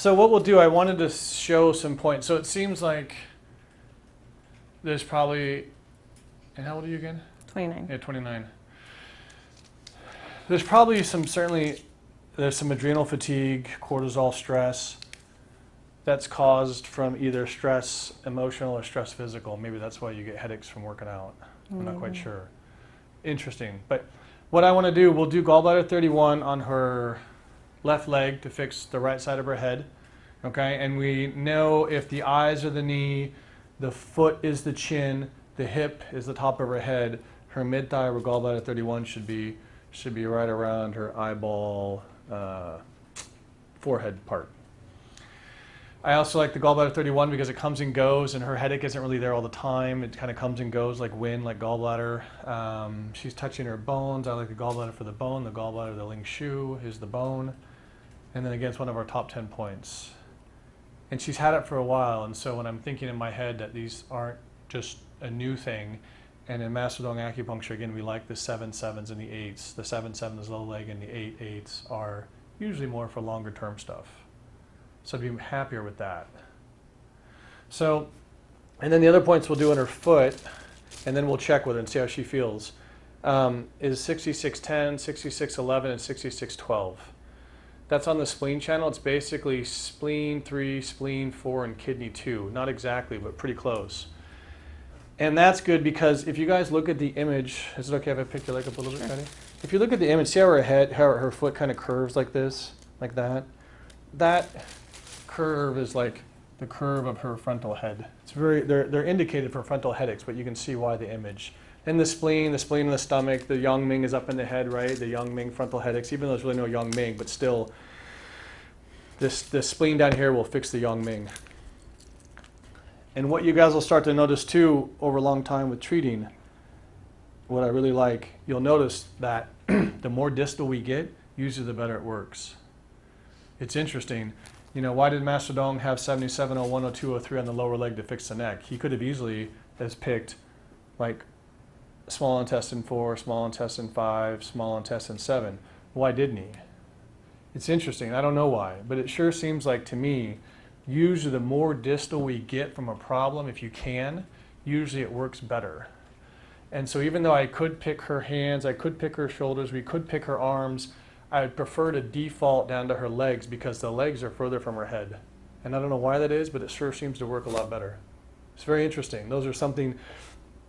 So what we'll do, I wanted to show some points. So it seems like there's probably, and how old are you again? 29. Yeah, 29. There's probably there's some adrenal fatigue, cortisol stress that's caused from either stress emotional or stress physical. Maybe that's why you get headaches from working out. I'm not quite sure. Interesting. But what I want to do, we'll do gallbladder 31 on her left leg to fix the right side of her head. Okay, and we know if the eyes are the knee, the foot is the chin, the hip is the top of her head, her mid-thigh or gallbladder 31 should be right around her eyeball, forehead part. I also like the gallbladder 31 because it comes and goes, and her headache isn't really there all the time. It kind of comes and goes like wind, like gallbladder. She's touching her bones. I like the gallbladder for the bone. The gallbladder of the Ling Shu is the bone. And then again, it's one of our top 10 points. And she's had it for a while, and so when I'm thinking in my head that these aren't just a new thing, and in Master Tung acupuncture, again, we like the 7/7s and the 8s. The 7/7 is low leg, and the 8/8s are usually more for longer term stuff. So I'd be happier with that. So, and then the other points we'll do in her foot, and then we'll check with her and see how she feels, is 6610, 6611, and 6612. That's on the spleen channel. It's basically spleen 3, spleen 4, and kidney 2. Not exactly, but pretty close. And that's good because if you guys look at the image, is it okay if I pick your leg up a little bit, Betty? If you look at the image, see how her foot kind of curves like this, like that? That curve is like the curve of her frontal head. It's they're indicated for frontal headaches, but you can see why the image. And the spleen in the stomach, the Yang Ming is up in the head, right? The Yang Ming frontal headaches, even though there's really no Yang Ming, but still, this spleen down here will fix the Yang Ming. And what you guys will start to notice too over a long time with treating, what I really like, you'll notice that the more distal we get, usually the better it works. It's interesting. You know, why did Master Tung have 77, 01, 02, 03 on the lower leg to fix the neck? He could have easily has picked like small intestine 4, small intestine 5, small intestine 7. Why didn't he? It's interesting. I don't know why, but it sure seems like to me, usually the more distal we get from a problem, if you can, usually it works better. And so even though I could pick her hands, I could pick her shoulders, we could pick her arms, I would prefer to default down to her legs because the legs are further from her head. And I don't know why that is, but it sure seems to work a lot better. It's very interesting.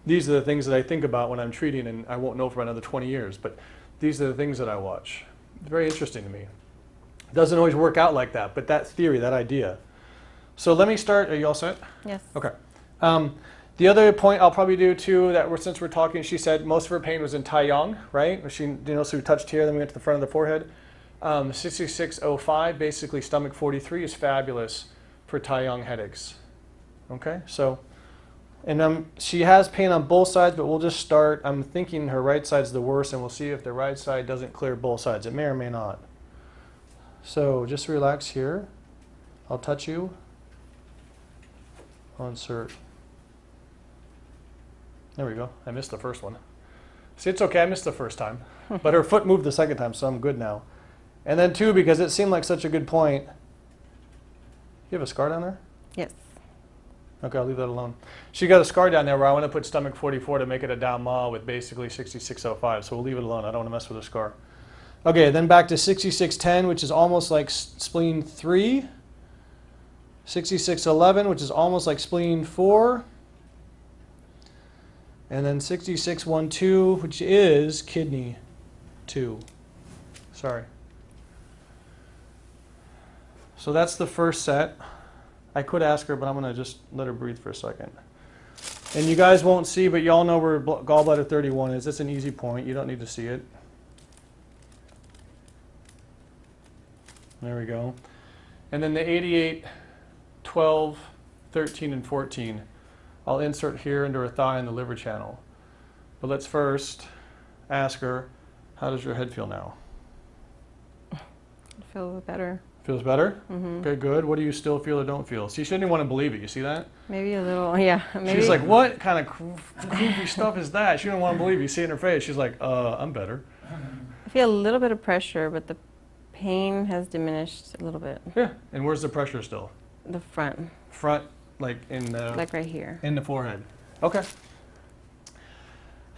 These are the things that I think about when I'm treating, and I won't know for another 20 years, but these are the things that I watch. It's very interesting to me. It doesn't always work out like that, but that theory, that idea. So let me start. Are you all set? Yes. Okay. The other point I'll probably do too, since we're talking, she said most of her pain was in Tai Yang, right? So we touched here, then we went to the front of the forehead. 6605, basically stomach 43, is fabulous for Tai Yang headaches. Okay, so, and she has pain on both sides, but we'll just start. I'm thinking her right side's the worst, and we'll see if the right side doesn't clear both sides. It may or may not. So just relax here. I'll touch you. I'll insert. There we go. I missed the first one. See, it's okay. I missed the first time. But her foot moved the second time, so I'm good now. And then two, because it seemed like such a good point. You have a scar down there? Yes. Okay, I'll leave that alone. She got a scar down there where I want to put stomach 44 to make it a down ma with basically 6605. So we'll leave it alone. I don't want to mess with her scar. Okay, then back to 6610, which is almost like spleen 3. 6611, which is almost like spleen 4. And then 6612, which is kidney 2. Sorry. So that's the first set. I could ask her, but I'm going to just let her breathe for a second. And you guys won't see, but y'all know where gallbladder 31 is. It's an easy point. You don't need to see it. There we go. And then the 88, 12, 13, and 14. I'll insert here into her thigh in the liver channel. But let's first ask her, how does your head feel now? It feels better. Feels better? Mm-hmm. Okay, good. What do you still feel or don't feel? See, she didn't want to believe it. You see that? Maybe a little, yeah. Maybe. She's like, what kind of goofy stuff is that? She didn't want to believe it. You see it in her face. She's like, I'm better. I feel a little bit of pressure, but the pain has diminished a little bit. Yeah. And where's the pressure still? The front, Front, like in the like right here. in the forehead. Okay.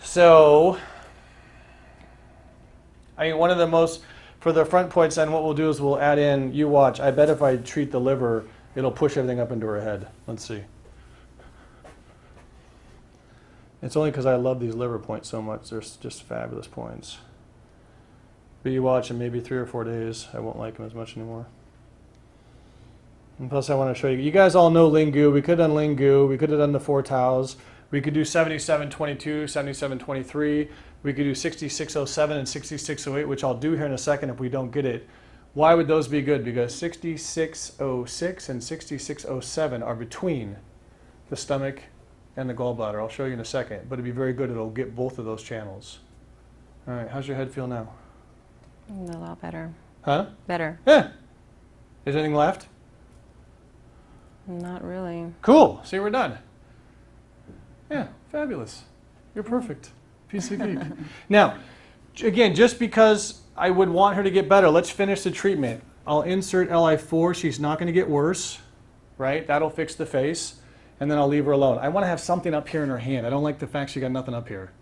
So, I mean, one of the most, for the front points, then what we'll do is we'll add in, you watch, I bet if I treat the liver, it'll push everything up into her head. Let's see. It's only because I love these liver points so much. They're just fabulous points. But you watch, in maybe 3 or 4 days, I won't like them as much anymore. And plus I want to show you, you guys all know Lingu. We could have done Lingu. We could have done the 4 taus. We could do 7722, 7723. We could do 6607 and 6608, which I'll do here in a second if we don't get it. Why would those be good? Because 6606 and 6607 are between the stomach and the gallbladder. I'll show you in a second, but it'd be very good. It'll get both of those channels. All right, how's your head feel now? A lot better. Huh? Better. Yeah. Is anything left? Not really. Cool. See, we're done. Yeah, fabulous. You're perfect. Piece of cake. Now, again, just because I would want her to get better, let's finish the treatment. I'll insert Li4. She's not going to get worse, right? That'll fix the face. And then I'll leave her alone. I want to have something up here in her hand. I don't like the fact she got nothing up here.